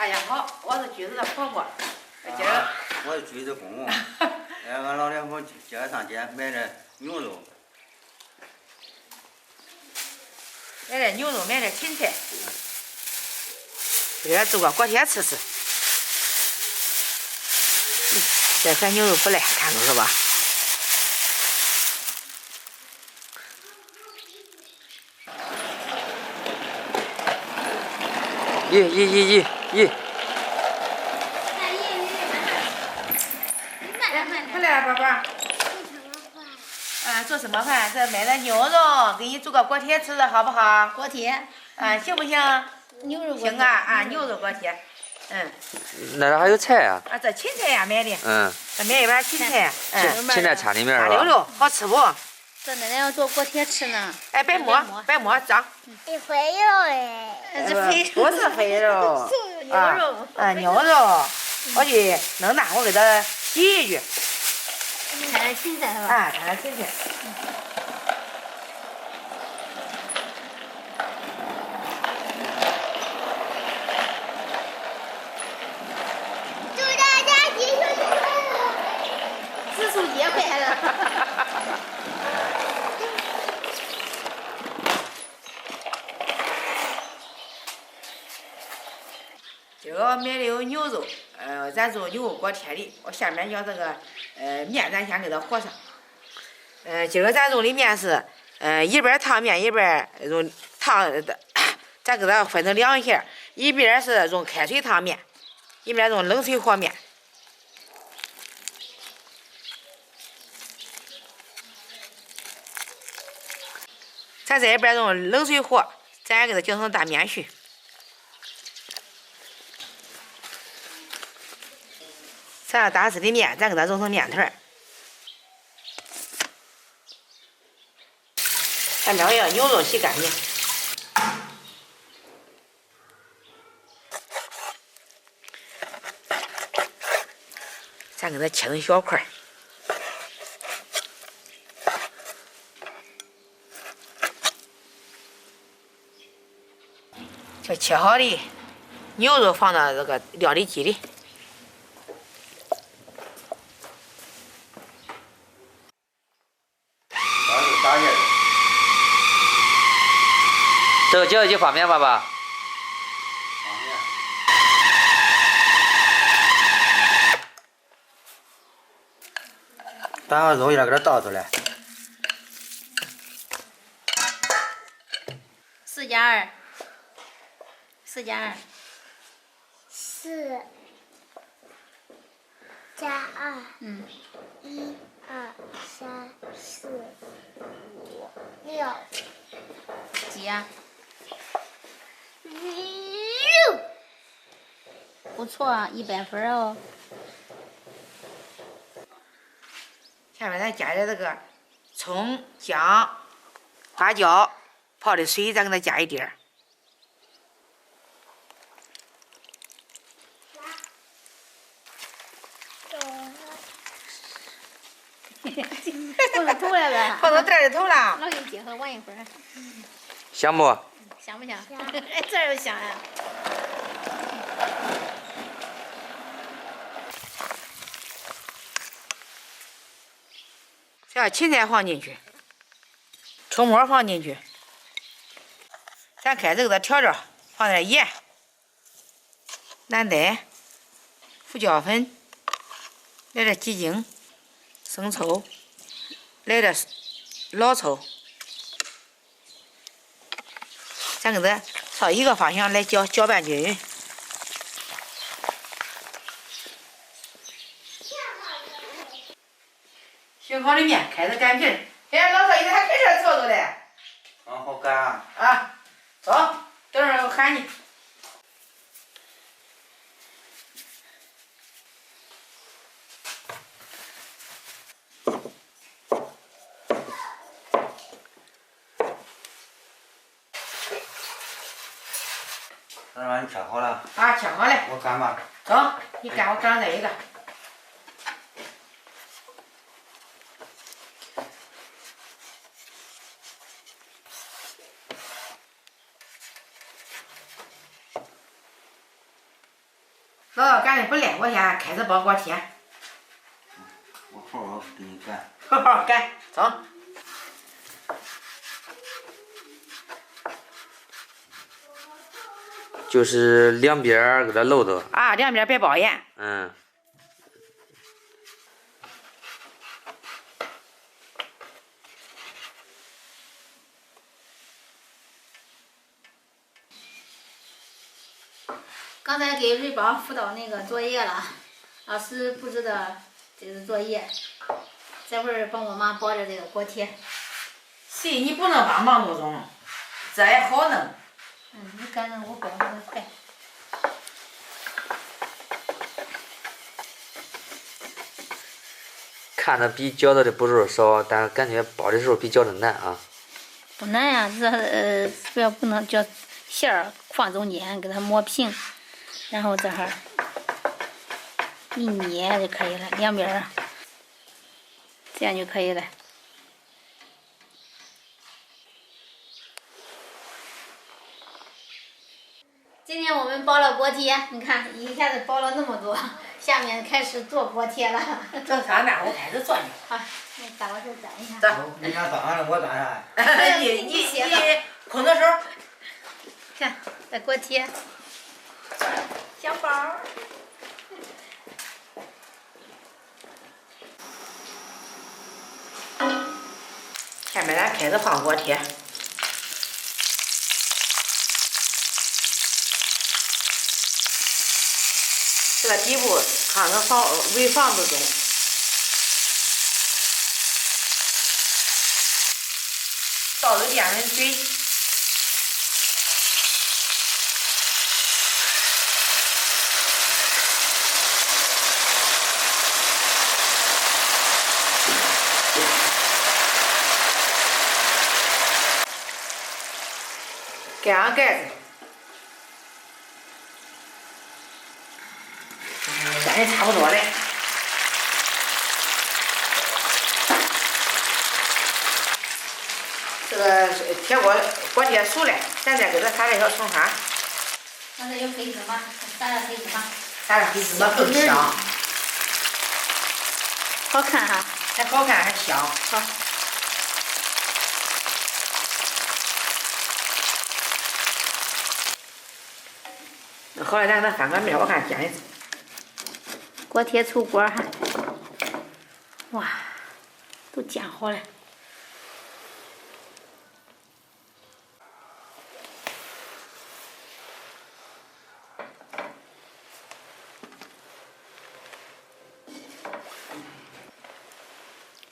大家好，我是橘子的婆婆。今儿我是橘子公公。俺老两口今儿上街买点牛肉，买点牛肉，买点芹菜，今儿做个锅贴吃吃。这咱牛肉不赖，看着是吧？咦！回来了，宝宝。做什么饭？这买的牛肉，给你做个锅贴吃吃，好不好？锅贴。行不行？牛肉锅贴。行啊，牛肉锅贴。那还有菜啊？这芹菜呀，买的。再买一碗芹菜。芹菜插里面是吧？溜溜，好吃不？这奶奶要做锅贴吃呢。别摸，脏。这肥肉哎，这肥肉不是肥肉，牛肉。牛肉，我去弄那，我给它洗一句。掺点芹菜是吧？掺点芹菜。祝大家节日快乐！植树节快乐！今儿买的有牛肉，咱做牛肉锅贴的。我下面将这个面咱先给它和上。今儿咱用的面是一边烫面一边用烫的，咱给它分成两下，一边是用开水烫面，一边用冷水和面。咱这边用冷水和，咱给它搅成大面絮。咱打湿的面，咱给它揉成面团。咱两样牛肉洗干净，咱给它切成小块。这切好的牛肉放到这个料理机里。打下去。这个搅一起方便，爸爸。方便。把个肉叶给它倒出来。4加2。4加2。4加2。1、2、3、4、5、6。几呀6。不错啊，100分哦。下面咱加点这个葱、姜、花椒，泡的水咱给它加一点儿。不能头了呗。放到袋里头了。老给你结合玩一会儿。香不？香不香？这又香呀。这芹菜放进去，葱末放进去，咱开始给它调料，放点盐、蓝带、胡椒粉，来点鸡精、生抽，来点老抽，咱给它朝一个方向来搅拌均匀。醒好的面开始擀皮儿。老少，你还开这操作嘞？好干啊！走，等会儿我喊你。这玩意切好了。切好了。我干吧。走，你干我干这一个。姥姥干的不赖，我先开始包锅贴。我好好给你干。好好干，走。就是两边儿给它漏着。啊，两边别包严。嗯。刚才给瑞宝辅导那个作业了，老师布置的这个作业，这会儿帮我妈包着这个锅贴。谁你不能帮忙多种，这也好弄。你干着我包的快。看着比饺子的步数少，但感觉包的时候比饺子难啊。不难呀，这主要不能叫馅儿放中间，给它磨平，然后这哈一捏就可以了，两边儿这样就可以了。今天我们包了锅贴，你看一下子包了那么多，下面开始做锅贴了。正常那我开始做呢。好，那打我这儿粘一下。走，你俩干啥了？我干啥？你空着手。看这锅贴，小包儿。下面咱开始放锅贴。这个底部看着围房子中。倒入淀粉水。盖上盖子。现在差不多了。这个铁锅贴熟了，咱再给它撒点小葱花。刚才有黑芝麻，撒点黑芝麻。撒点黑芝麻更香。好看哈。还好看还香。好。那好了，咱给它翻个面，我看煎一次。锅贴出锅哈，哇，都煎好了。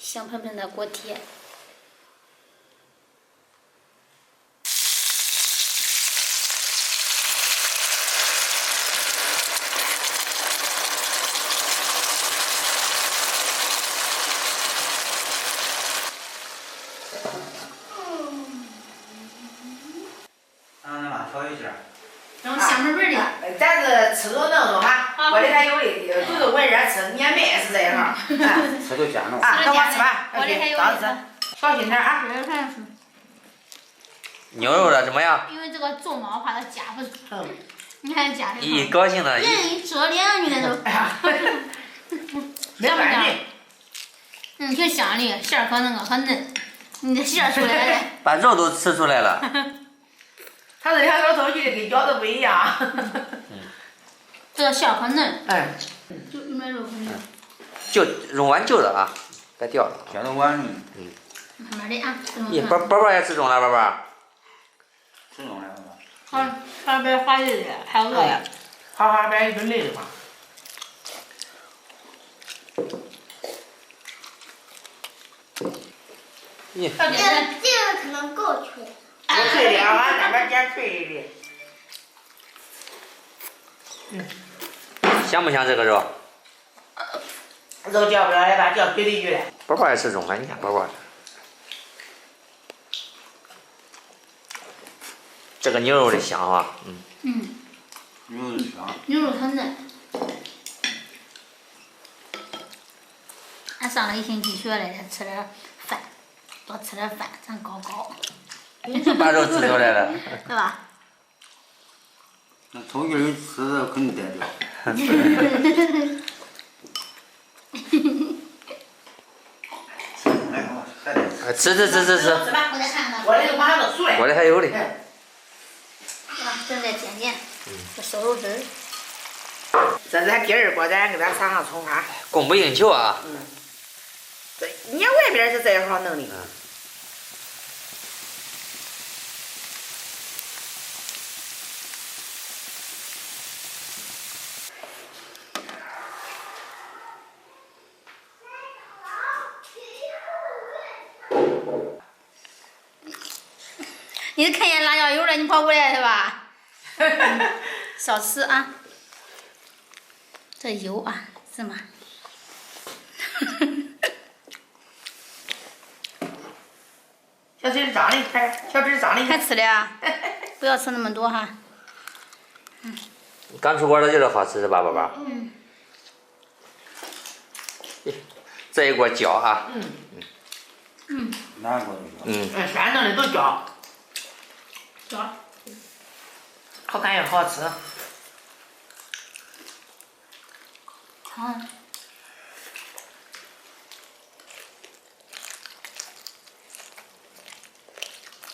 香喷喷的锅贴。让那把调一下。然后香喷喷的。咱是吃着弄着哈，锅里还有的，就是闻热吃，年麦是这样。吃就煎了。啊，等我吃吧，锅里还有当吃，小心点啊。牛肉的怎么样？因为这个做嘛，我怕它夹不住。你看夹的。一高兴的。人一遮脸，你那都。没关系。挺香的，馅儿可那个可嫩，你这馅儿出来了。把肉都吃出来了。它这两个东西跟饺子不一样。这个馅儿可嫩。哎。就里面肉可嫩。就用碗就着啊，别掉了。煎到碗里。慢慢的啊。宝也吃中了，宝宝。吃中了吧？好，还别花累的，还饿呀。花别一顿累的嘛。咦。这个可能够脆。够脆的，俺那边煎脆的。香不香这个肉？肉叫不了来吧，叫嘴里去了。宝宝也吃中了，你看宝宝。这个牛肉的香啊，牛肉香。牛肉很嫩。俺上了1星期学来着，吃点饭，多吃点饭，长高高。把肉吃出来了。对吧？那头一个人吃的肯定带掉。哎，好，快点。吃。吃吧，我再看看。我这个马上都熟了。我这还有嘞。啊，正在剪剪，这瘦肉汁儿。这是咱第二锅，咱给它撒上葱花。供不应求啊。这你看外边是这样弄的。你是看见辣椒油了，你跑过来是吧？少吃啊。这油啊，是吗？小嘴儿张的开，小嘴儿张的还吃的啊？不要吃那么多哈。刚出锅的就是好吃是吧，宝宝？这一锅焦啊。哪锅都行。山东的都焦。焦。好看又好吃。好。